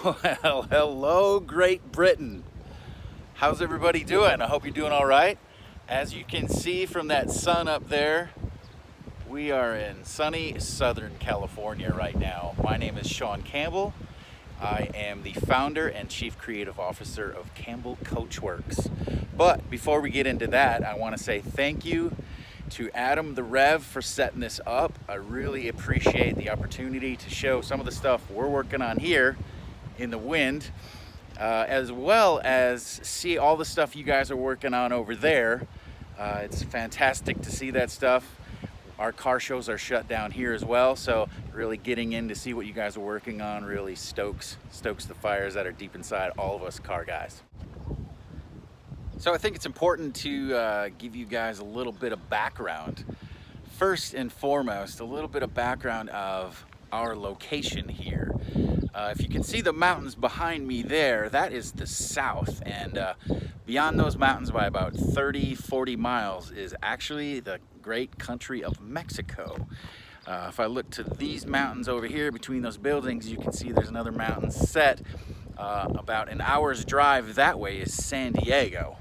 Well, hello, Great Britain. How's everybody doing? I hope you're doing all right. As you can see from that sun up there, we are in sunny Southern California right now. My name is Sean Campbell. I am the founder and chief creative officer of Campbell Coachworks. But before we get into that, I want to say thank you to Adam the Rev for setting this up. I really appreciate the opportunity to show some of the stuff we're working on here in the wind, as well as see all the stuff you guys are working on over there. It's fantastic to see that stuff. Our car shows are shut down here as well, so really getting in to see what you guys are working on really stokes the fires that are deep inside all of us car guys. So I think it's important to give you guys a little bit of background. First and foremost, a little bit of background of our location here. If you can see the mountains behind me there, that is the south, and beyond those mountains by about 30-40 miles is actually the great country of Mexico. If I look to these mountains over here between those buildings, you can see there's another mountain set. About an hour's drive that way is San Diego.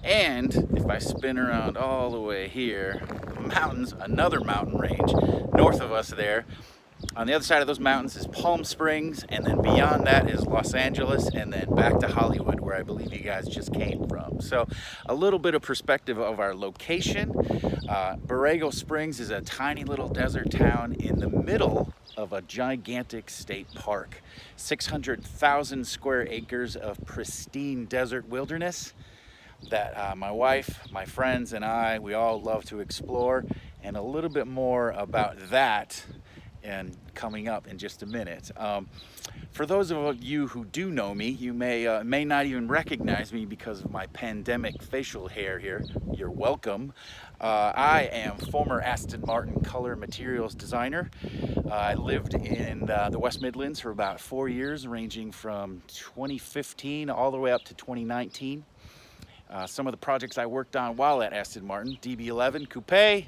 And if I spin around all the way here, the mountains, another mountain range north of us there, on the other side of those mountains is Palm Springs, and then beyond that is Los Angeles, and then back to Hollywood, where I believe you guys just came from. So a little bit of perspective of our location. Borrego Springs is a tiny little desert town in the middle of a gigantic state park. 600,000 square acres of pristine desert wilderness that my wife, my friends, and we all love to explore, and a little bit more about that and coming up in just a minute. For those of you who do know me, you may not even recognize me because of my pandemic facial hair here. You're welcome. I am former Aston Martin color materials designer. I lived in the West Midlands for about 4 years, ranging from 2015 all the way up to 2019. Some of the projects I worked on while at Aston Martin: DB11 Coupe,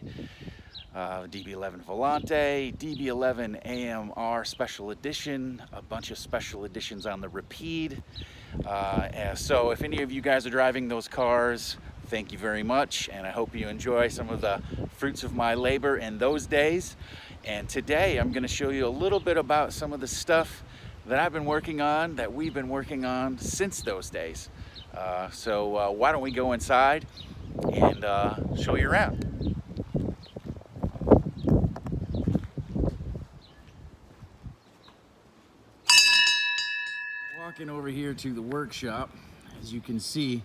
DB11 Volante, DB11 AMR Special Edition, a bunch of special editions on the Rapide. So if any of you guys are driving those cars, thank you very much, and I hope you enjoy some of the fruits of my labor in those days. And today I'm going to show you a little bit about some of the stuff that I've been working on, that we've been working on since those days. So why don't we go inside and show you around. Walking over here to the workshop, as you can see,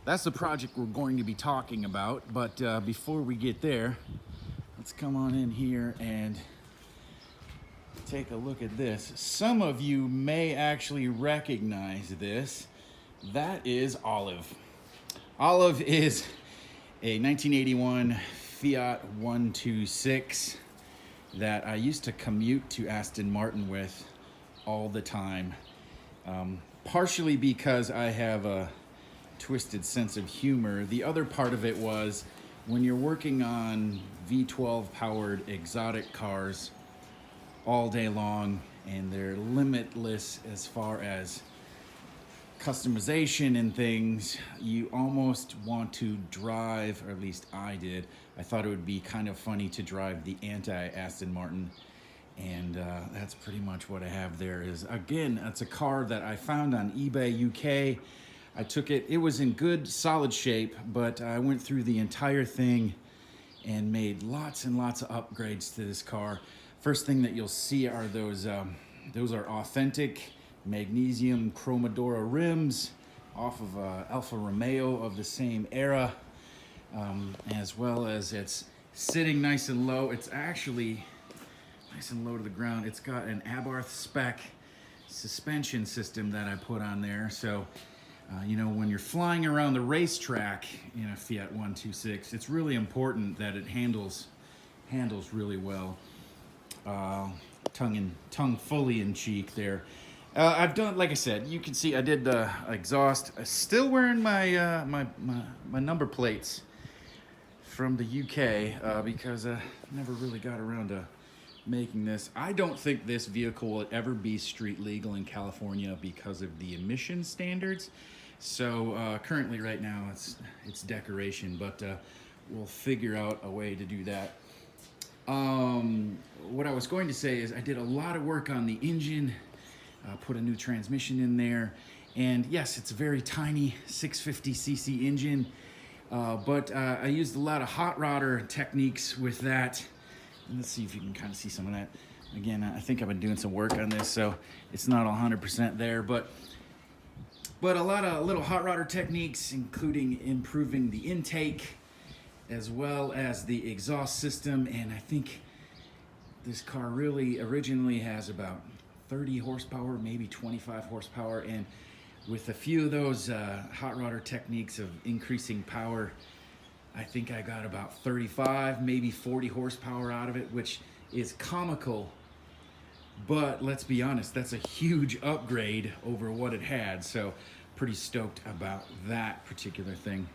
that's the project we're going to be talking about. But before we get there, let's come on in here and take a look at this. Some of you may actually recognize this. That is Olive. Olive is a 1981 Fiat 126 that I used to commute to Aston Martin with all the time. Partially because I have a twisted sense of humor. The other part of it was when you're working on V12 powered exotic cars all day long, and they're limitless as far as customization and things, you almost want to drive, or at least I did. I thought it would be kind of funny to drive the anti-Aston Martin, and that's pretty much what I have there. Is, again, it's a car that I found on eBay UK. I took it, it was in good solid shape, but I went through the entire thing and made lots and lots of upgrades to this car. First thing that you'll see are those are authentic magnesium Chromadora rims off of Alfa Romeo of the same era, as well as it's sitting nice and low. It's actually nice and low to the ground. It's got an Abarth spec suspension system that I put on there, so you know, when you're flying around the racetrack in a Fiat 126, it's really important that it handles really well. Tongue fully in cheek there. I've done, like I said, you can see I did the exhaust. I'm still wearing my my number plates from the UK because I never really got around to making this. I don't think this vehicle will ever be street legal in California because of the emission standards. So currently right now it's decoration, but we'll figure out a way to do that. What I was going to say is I did a lot of work on the engine, put a new transmission in there, and yes, it's a very tiny 650cc engine, but I used a lot of hot rodder techniques with that. And let's see if you can kind of see some of that. Again, I think I've been doing some work on this, so it's not 100% there, but a lot of little hot rodder techniques, including improving the intake as well as the exhaust system. And I think this car really originally has about 30 horsepower, maybe 25 horsepower, and with a few of those hot rodder techniques of increasing power, I think I got about 35, maybe 40 horsepower out of it, which is comical, but let's be honest, that's a huge upgrade over what it had, so pretty stoked about that particular thing.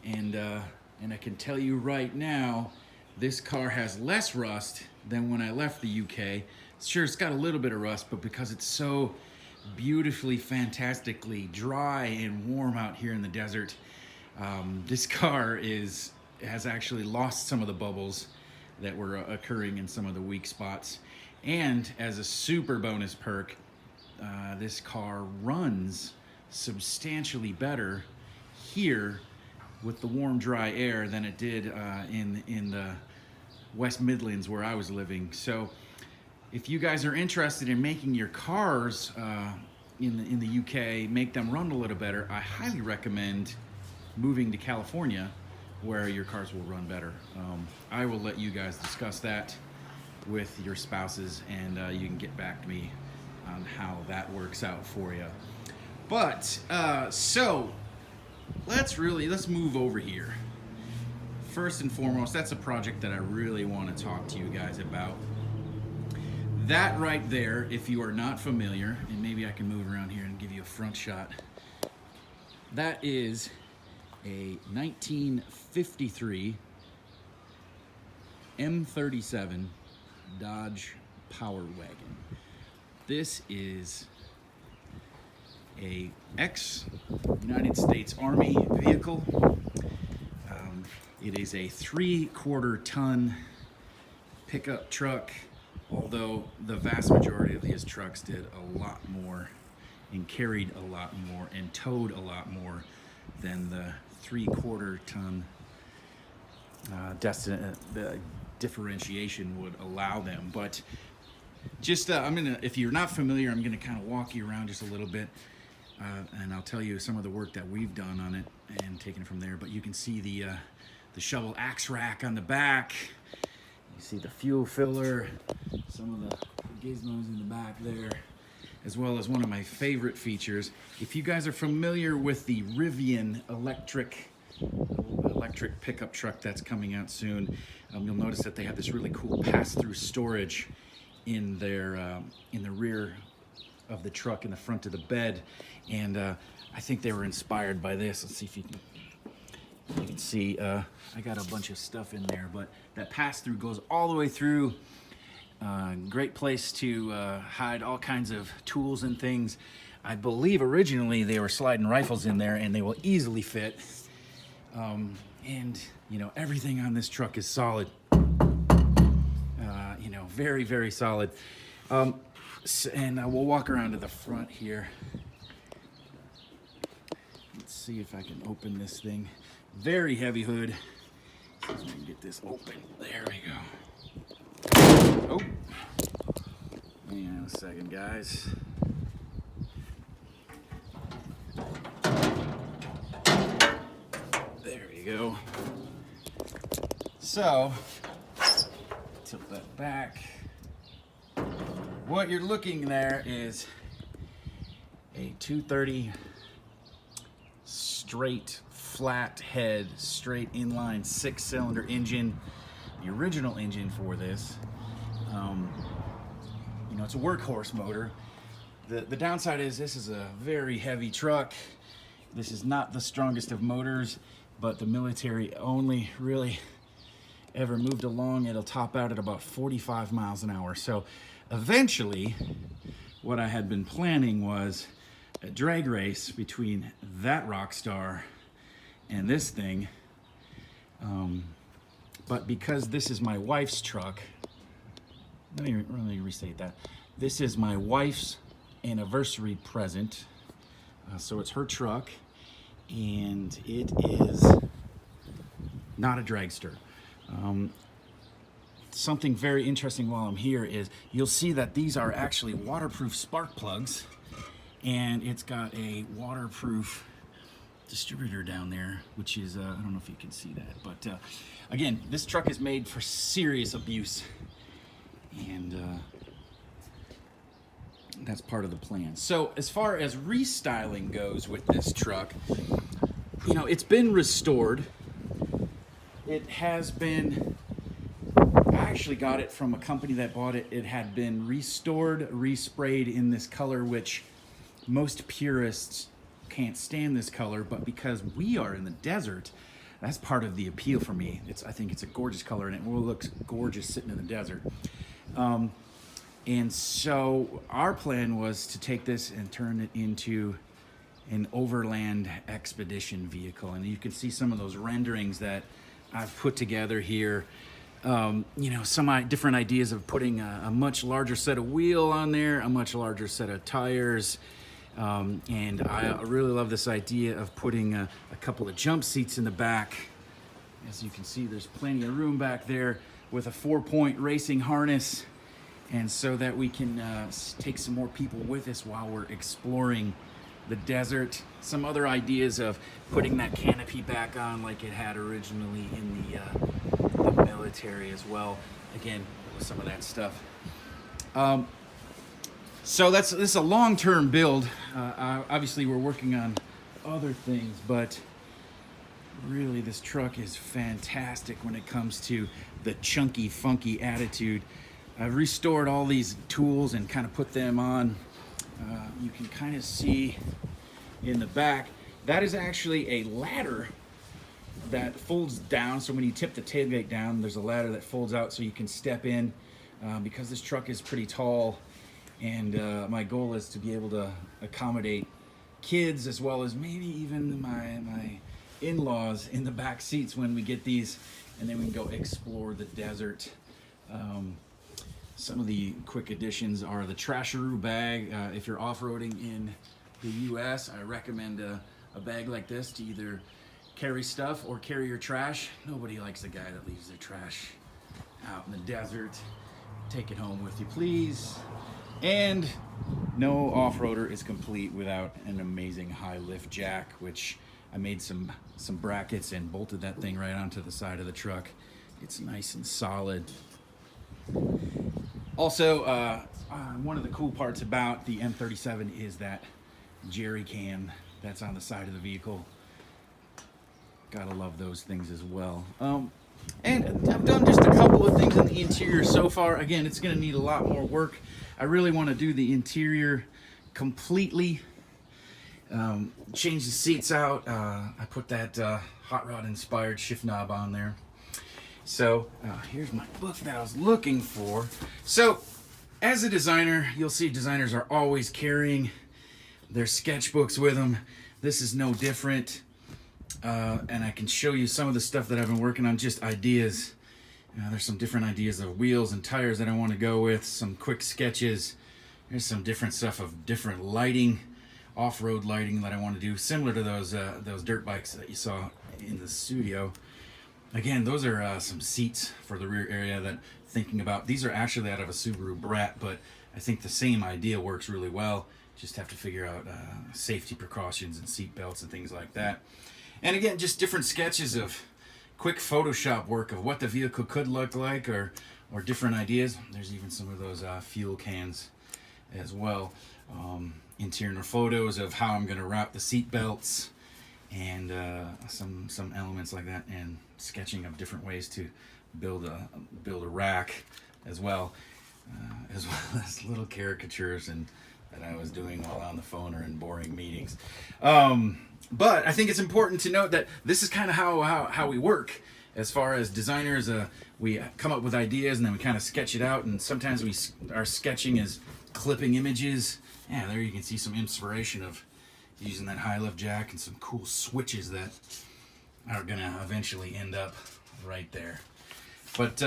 And I can tell you right now, this car has less rust than when I left the UK. Sure, it's got a little bit of rust, but because it's so beautifully, fantastically dry and warm out here in the desert, this car has actually lost some of the bubbles that were occurring in some of the weak spots. And as a super bonus perk, this car runs substantially better here with the warm, dry air than it did in the West Midlands where I was living. So if you guys are interested in making your cars in the UK, make them run a little better, I highly recommend moving to California where your cars will run better. I will let you guys discuss that with your spouses, and you can get back to me on how that works out for you. But so let's move over here. First and foremost, that's a project that I really want to talk to you guys about. That right there, if you are not familiar, and maybe I can move around here and give you a front shot, that is a 1953 M37 Dodge Power Wagon. This is a ex-United States Army vehicle. It is a 3/4 ton pickup truck, although the vast majority of his trucks did a lot more and carried a lot more and towed a lot more than the 3/4 ton the differentiation would allow them. But just if you're not familiar, I'm gonna kind of walk you around just a little bit, and I'll tell you some of the work that we've done on it and taken it from there. But you can see the shovel axe rack on the back. You see the fuel filler, some of the gizmos in the back there, as well as one of my favorite features. If you guys are familiar with the Rivian electric pickup truck that's coming out soon, you'll notice that they have this really cool pass-through storage in their in the rear of the truck, in the front of the bed, and I think they were inspired by this. Let's see if you can see. I got a bunch of stuff in there, but that pass-through goes all the way through. Great place to hide all kinds of tools and things. I believe originally they were sliding rifles in there, and they will easily fit. And you know, everything on this truck is solid. You know, very, very solid. And we'll walk around to the front here. Let's see if I can open this thing. Very heavy hood. See if I can get this open. There we go. Oh, hang on a second, guys. There you go. So, tilt that back. What you're looking there is a 230 straight, flat head, straight inline 6-cylinder engine. The original engine for this. You know, it's a workhorse motor. The downside is this is a very heavy truck. This is not the strongest of motors, but the military only really ever moved along, it'll top out at about 45 miles an hour. So eventually, what I had been planning was a drag race between that Rockstar and this thing. But because this is my wife's truck, let me restate that. This is my wife's anniversary present. So it's her truck, and it is not a dragster. Something very interesting while I'm here is you'll see that these are actually waterproof spark plugs, and it's got a waterproof distributor down there, which is, I don't know if you can see that, but again, this truck is made for serious abuse, and that's part of the plan. So as far as restyling goes with this truck, you know, it's been restored. It has been, I actually got it from a company that bought it. It had been restored, resprayed in this color, which most purists can't stand this color, but because we are in the desert, that's part of the appeal for me. I think it's a gorgeous color, and it will look gorgeous sitting in the desert. And so our plan was to take this and turn it into an overland expedition vehicle. And you can see some of those renderings that I've put together here. You know, some different ideas of putting a much larger set of wheel on there, a much larger set of tires. And I really love this idea of putting a couple of jump seats in the back. As you can see, there's plenty of room back there with a 4-point racing harness. And so that we can take some more people with us while we're exploring the desert. Some other ideas of putting that canopy back on like it had originally in the military as well. Again, with some of that stuff. So this is a long-term build. Obviously, we're working on other things, but really this truck is fantastic when it comes to the chunky, funky attitude. I've restored all these tools and kind of put them on. You can kind of see in the back, that is actually a ladder that folds down. So when you tip the tailgate down, there's a ladder that folds out so you can step in, because this truck is pretty tall. And my goal is to be able to accommodate kids as well as maybe even my in-laws in the back seats when we get these, and then we can go explore the desert. Some of the quick additions are the Trasharoo bag. If you're off-roading in the US, I recommend a bag like this to either carry stuff or carry your trash. Nobody likes the guy that leaves their trash out in the desert. Take it home with you, please. And no off-roader is complete without an amazing high lift jack, which I made some brackets and bolted that thing right onto the side of the truck. It's nice and solid. Also, one of the cool parts about the M37 is that jerry can that's on the side of the vehicle. Gotta love those things as well. And I've done just a couple of things in the interior so far. Again, it's gonna need a lot more work. I really wanna do the interior completely. Change the seats out. I put that hot rod inspired shift knob on there. So here's my book that I was looking for. So as a designer, you'll see designers are always carrying their sketchbooks with them. This is no different. And I can show you some of the stuff that I've been working on, just ideas. There's some different ideas of wheels and tires that I want to go with, some quick sketches. There's some different stuff of different lighting, off-road lighting that I want to do, similar to those dirt bikes that you saw in the studio. Again, those are some seats for the rear area that thinking about. These are actually out of a Subaru Brat, but I think the same idea works really well. Just have to figure out safety precautions and seat belts and things like that. And again, just different sketches of quick Photoshop work of what the vehicle could look like, or different ideas. There's even some of those fuel cans as well. Interior photos of how I'm going to route the seat belts, and some elements like that, and sketching of different ways to build a rack as well as little caricatures and that I was doing while on the phone or in boring meetings. But I think it's important to note that this is kind of how we work. as far as designers, we come up with ideas and then we kind of sketch it out, and sometimes our sketching is clipping images. Yeah, there you can see some inspiration of using that high lift jack and some cool switches that are gonna eventually end up right there. But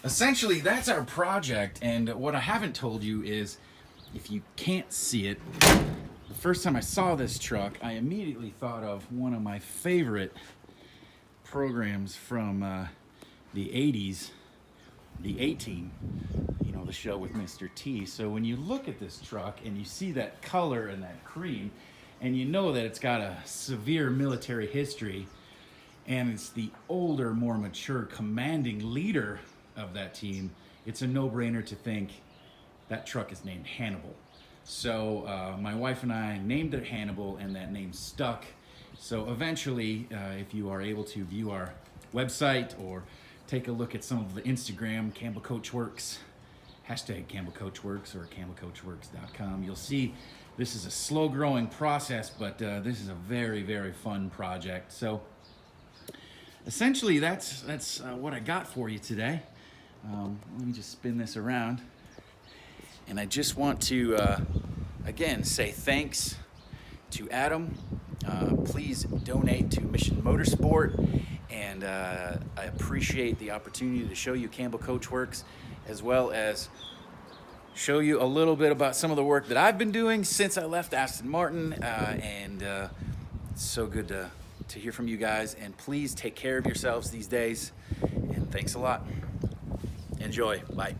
essentially that's our project, and what I haven't told you is, if you can't see it, the first time I saw this truck, I immediately thought of one of my favorite programs from the 80s, the A-Team, you know, the show with Mr. T. So when you look at this truck and you see that color and that cream, and you know that it's got a severe military history, and it's the older, more mature, commanding leader of that team, it's a no-brainer to think that truck is named Hannibal. So my wife and I named it Hannibal, and that name stuck. So eventually, if you are able to view our website or take a look at some of the Instagram, Campbell Coachworks, hashtag Campbell Coachworks or campbellcoachworks.com, you'll see this is a slow-growing process, but this is a very, very fun project. So essentially, that's what I got for you today. Let me just spin this around. And I just want to, again, say thanks to Adam. Please donate to Mission Motorsport. And I appreciate the opportunity to show you Campbell Coachworks, as well as show you a little bit about some of the work that I've been doing since I left Aston Martin. It's so good to hear from you guys. And please take care of yourselves these days. And thanks a lot. Enjoy. Bye.